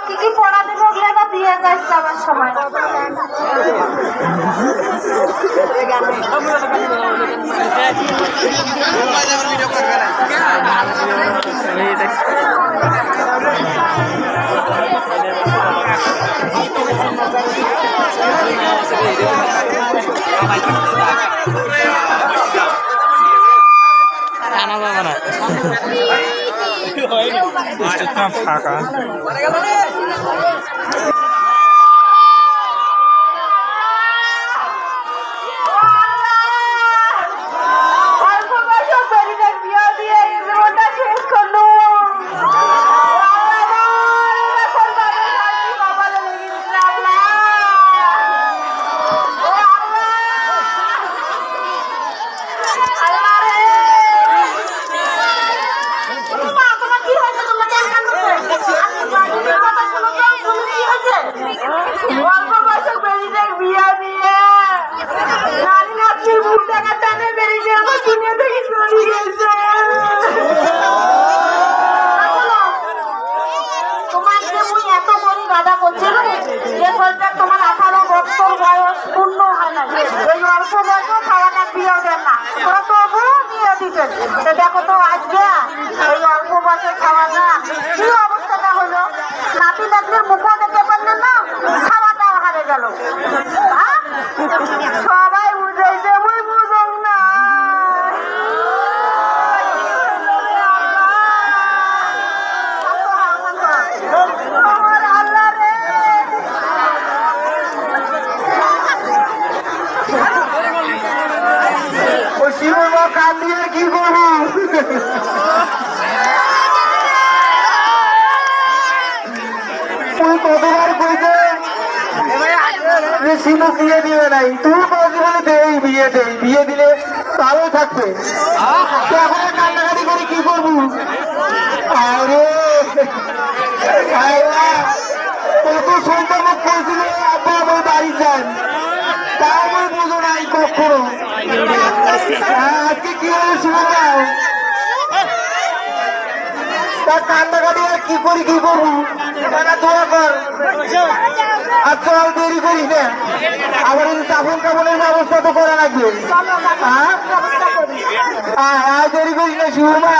কি কি পড়া দেবো ওগুলো দিয়ে যাচ্ছে আমার সময় ফাঁকা তোমার 18 বছর বয়স পূর্ণ হয় না, এই অল্প বয়সে খাওয়াটা বিয়ে দেন না, তোরা তবু নিয়ে দিচ্ছেন। দেখো তো আজকে এই অল্প বয়সে খাওয়াটা কি অবস্থাটা হলো, নাতি নাতনির মুখও দেখতে পারলেন না, খাওয়াটাও হারে গেল। সবাই বুঝাইছে ওই বুঝুক না, কি করবো তুই কতবার কইতে শিমু বিয়ে দিবে নাই, তুই বলছি বলে দেই বিয়ে দেই, বিয়ে দিলে ভালো থাকবে, এখন কান্নাকাটি করে কি করবো? আরে কত সুন্দর মুখ করেছিল আব্বা আমার বাড়ি যান, তাও আমার বোঝো নাই কখনো। আজকে কি হলো শুনে যাও, তার কান্নাকাটি আর কি করি, কি করবো? দোয়া কর আর চল, দেরি করিস না, আবার চাপন কাপড়ের ব্যবস্থা তো করা লাগবে। হ্যাঁ দেরি করিস না, শুভ মা।